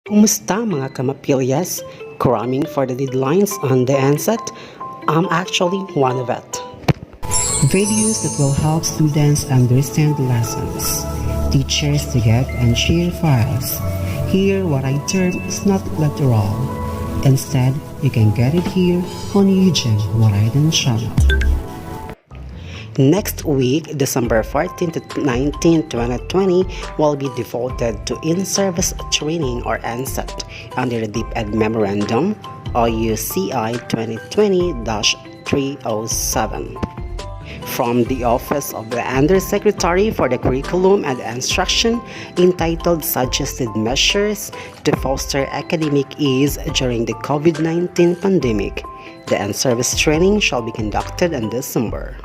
Kumusta mga kamapilyas? Cramming for the deadlines on the INSET? I'm actually one of it. Videos that will help students understand lessons, teachers to get and share files. Here, what I term is not literal. Instead, you can get it here on YouTube, what I didn't channel. Next week, December 14 to 19, 2020, will be devoted to in-service training or INSET under the Deped Memorandum OUCI 2020-307. From the Office of the Undersecretary for the Curriculum and Instruction, entitled Suggested Measures to Foster Academic Ease During the COVID-19 Pandemic. The in-service training shall be conducted in December.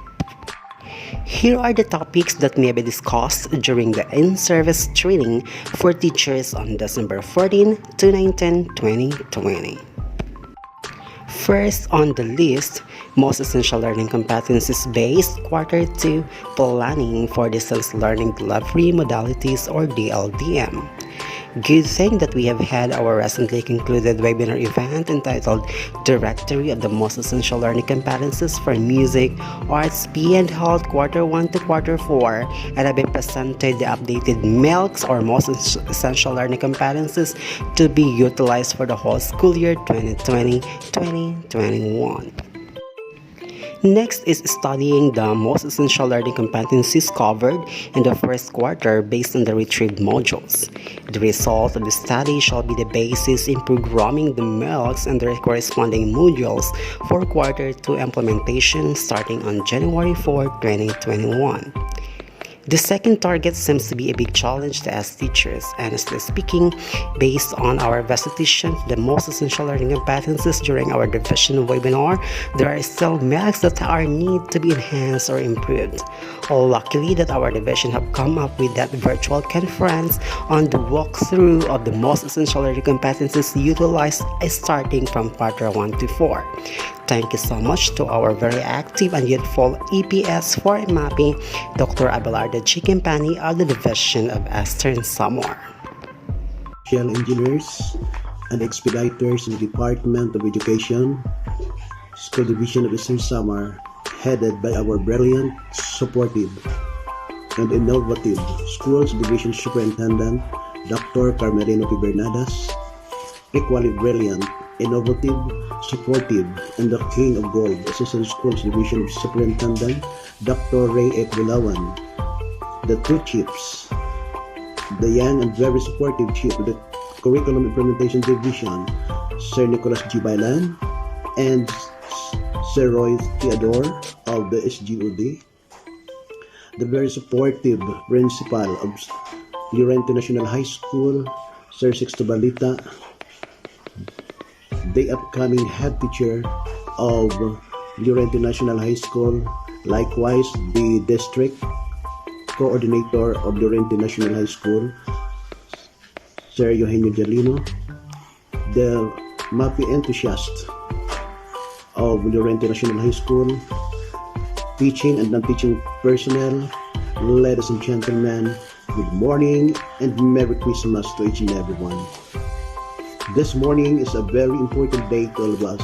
Here are the topics that may be discussed during the in-service training for teachers on December 14 to 19, 2020. First on the list, most essential learning competencies-based Quarter 2 planning for distance learning delivery modalities or DLDM. Good thing that we have had our recently concluded webinar event entitled Directory of the Most Essential Learning Competencies for Music, Arts, PE and Health Quarter 1 to Quarter 4, and have been presented the updated MELCs or Most Essential Learning Competencies to be utilized for the whole school year 2020-2021. Next is studying the most essential learning competencies covered in the first quarter based on the retrieved modules. The result of the study shall be the basis in programming the MELCs and their corresponding modules for quarter 2 implementation starting on January 4, 2021. The second target seems to be a big challenge to us teachers. Honestly speaking, based on our investigation, the most essential learning competencies during our division webinar, there are still MELCs that are need to be enhanced or improved. Luckily that our division have come up with that virtual conference on the walkthrough of the most essential learning competencies utilized starting from quarter 1 to 4. Thank you so much to our very active and youthful EPS for mapping, Dr. Abelardo G. Campani of the Division of Eastern Samar. Engineers and expediters in the Department of Education, School Division of Eastern Samar, headed by our brilliant, supportive, and innovative Schools Division Superintendent, Dr. Carmelino P. Bernadas, equally brilliant, innovative, supportive, and the King of Gold, Assistant Schools Division Superintendent, Dr. Ray F. Bulawan, the two chiefs, the young and very supportive chief of the Curriculum Implementation Division, Sir Nicholas G. Bailan, and Sir Roy Theodore of the SGOD, the very supportive principal of Llorente National High School, Sir Sixto Balita, the upcoming head teacher of Llorente National High School, likewise the district coordinator of Llorente National High School, Sir Eugenio Gelino, the MAPI enthusiast of Llorente National High School, teaching and non-teaching personnel, ladies and gentlemen, good morning and Merry Christmas to each and everyone. This morning is a very important day to all of us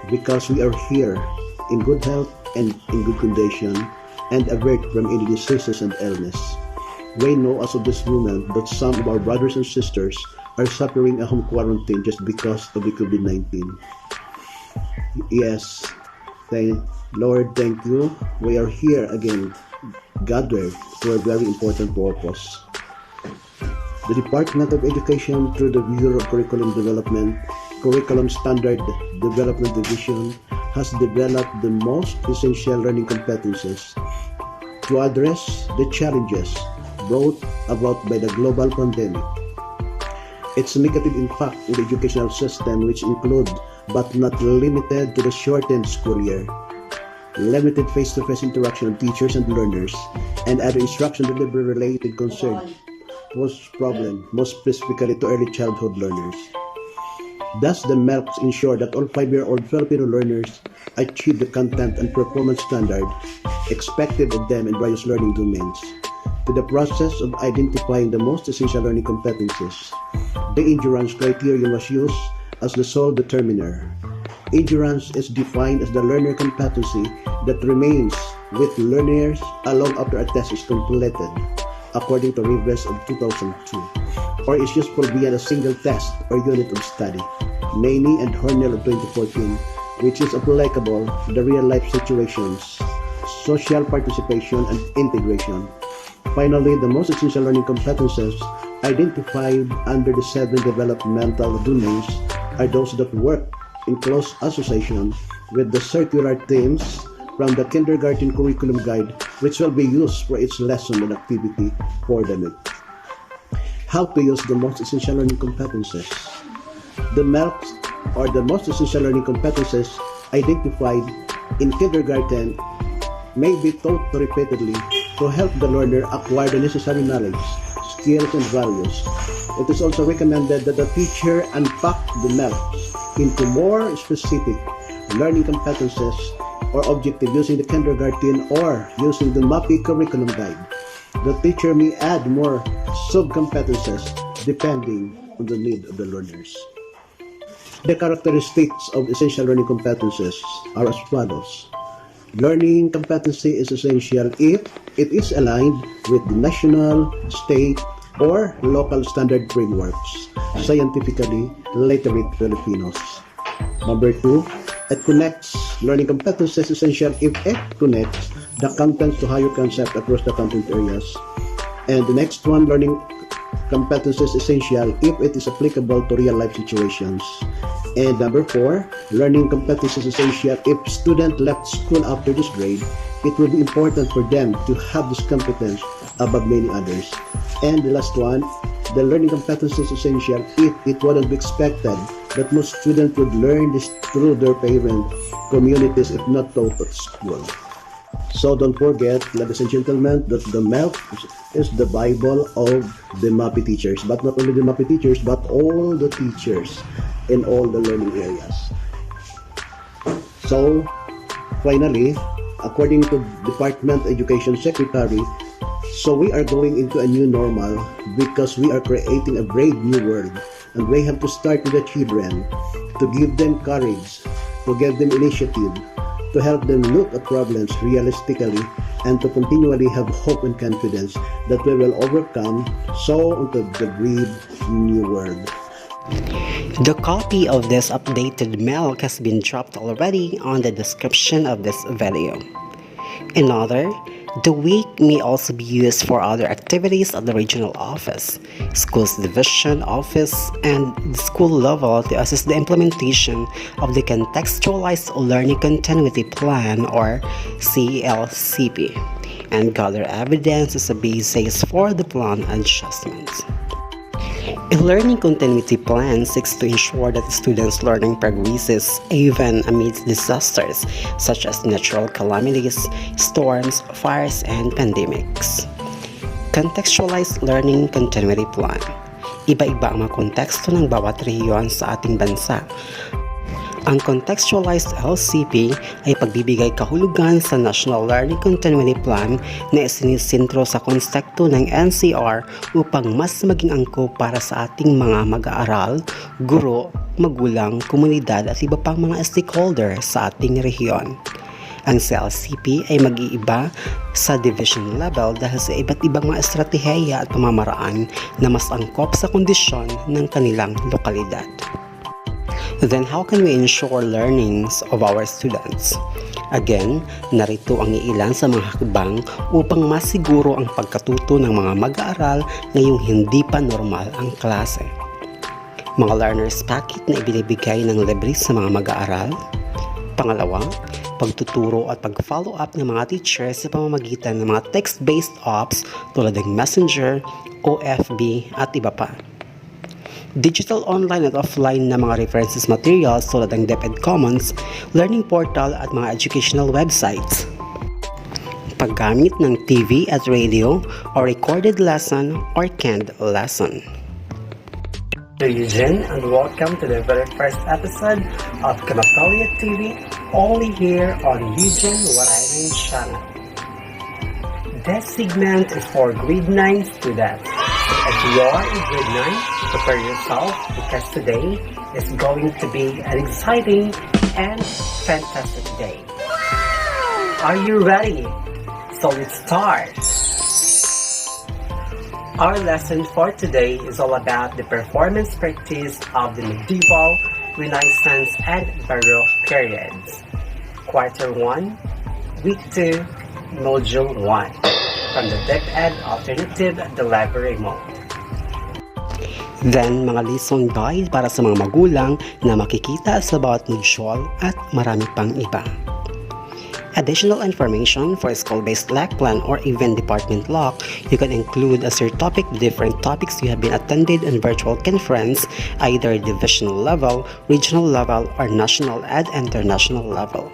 because we are here in good health and in good condition and avert from any diseases and illness. We know as of this moment that some of our brothers and sisters are suffering a home quarantine just because of the COVID-19. Yes, thank Lord, thank you. We are here again, gathered for a very important purpose. The Department of Education, through the Bureau of Curriculum Development, Curriculum Standard Development Division, has developed the most essential learning competencies to address the challenges brought about by the global pandemic. Its negative impact in the educational system, which include but not limited to the shortened school year, limited face-to-face interaction of teachers and learners, and other instruction delivery related concerns pose problem, most specifically to early childhood learners. Thus, the MELCs ensure that all 5-year-old Filipino learners achieve the content and performance standard expected of them in various learning domains. To the process of identifying the most essential learning competencies, The endurance criterion was used as the sole determiner. Endurance is defined as the learner competency that remains with learners long after a test is completed, according to Rivers of 2002, or is useful beyond a single test or unit of study. Naney and Hornell of 2014, which is applicable to the real-life situations, social participation, and integration. Finally, the most essential learning competences identified under the 7 developmental domains are those that work in close association with the circular themes from the kindergarten curriculum guide, which will be used for each lesson and activity for the week. How to use the most essential learning competences. The MELCs, or the most essential learning competences identified in kindergarten, may be taught repeatedly to help the learner acquire the necessary knowledge, skills, and values. It is also recommended that the teacher unpack the MELCs into more specific learning competences or objective using the kindergarten or using the MAPI curriculum guide. The teacher may add more sub-competences depending on the need of the learners. The characteristics of essential learning competences are as follows. Learning competency is essential if it is aligned with the national, state, or local standard frameworks, scientifically literate Filipinos. Number 2, it connects. Learning competencies is essential if it connects the contents to higher concepts across the content areas. And the next one, learning competencies is essential if it is applicable to real-life situations. And number 4, learning competencies is essential if student left school after this grade. It will be important for them to have this competence above many others. And the last one, the learning competencies is essential if it wouldn't be expected that most students would learn this through their parent communities if not taught at school. So don't forget, ladies and gentlemen, that the MELC is the Bible of the MAPI teachers, but not only the MAPI teachers, but all the teachers in all the learning areas. So, finally, according to Department Education Secretary, so we are going into a new normal because we are creating a brave new world, and we have to start with the children to give them courage, to give them initiative, to help them look at problems realistically, and to continually have hope and confidence that we will overcome so into the brave new world. The copy of this updated MELC has been dropped already on the description of this video. Another, the week may also be used for other activities at the regional office, schools division office, and the school level to assist the implementation of the Contextualized Learning Continuity Plan or CLCP and gather evidence as a basis for the plan adjustments. A learning continuity plan seeks to ensure that the students' learning progresses even amidst disasters such as natural calamities, storms, fires, and pandemics. Contextualized Learning Continuity Plan. Iba-iba ang mga konteksto ng bawat rehiyon sa ating bansa. Ang Contextualized LCP ay pagbibigay kahulugan sa National Learning Continuity Plan na isinisentro sa konsepto ng NCR upang mas maging angkop para sa ating mga mag-aaral, guro, magulang, komunidad at iba pang mga stakeholder sa ating rehiyon. Ang CLCP ay mag-iiba sa division level dahil sa iba't ibang mga estratehiya at pamamaraan na mas angkop sa kondisyon ng kanilang lokalidad. Then how can we ensure learnings of our students? Again, narito ang iilan sa mga hakbang upang masiguro ang pagkatuto ng mga mag-aaral ngayong hindi pa normal ang klase. Mga learners packet na ibinibigay ng libre sa mga mag-aaral. Pangalawa, pagtuturo at pag-follow up ng mga teachers sa pamamagitan ng mga text-based apps tulad ng Messenger, OFB at iba pa. Digital online at offline na mga references materials tulad ng Deped Commons, learning portal at mga educational websites. Paggamit ng TV at radio or recorded lesson or canned lesson. To Eugene and welcome to the very first episode of Kamakalia TV, only here on Eugene What I Mean channel. This segment is for grade 9 students. If you are in grade 9, Prepare yourself because today is going to be an exciting and fantastic day. Are you ready? So let's start. Our lesson for today is all about the performance practice of the medieval, Renaissance, and Baroque periods. Quarter 1, Week 2, Module 1, from the Deped Alternative Delivery Mode. Then, mga lesson guide para sa mga magulang na makikita sa bawat module at marami pang iba. Additional information for school-based LAC plan or even department LOC, you can include as your topic the different topics you have been attended in virtual conference, either divisional level, regional level, or national and international level.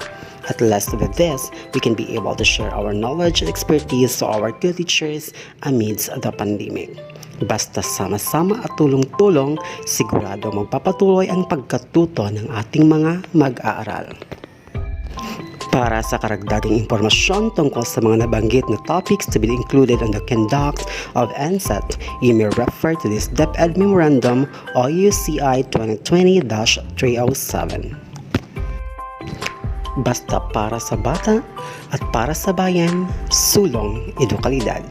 At last with this, we can be able to share our knowledge and expertise to our co-teachers amidst the pandemic. Basta sama-sama at tulong-tulong, sigurado magpapatuloy ang pagkatuto ng ating mga mag-aaral. Para sa karagdagang impormasyon tungkol sa mga nabanggit na topics to be included on the conduct of INSET, you may refer to this Deped Memorandum OUCI 2020-307. Basta para sa bata at para sa bayan, sulong edukalidad.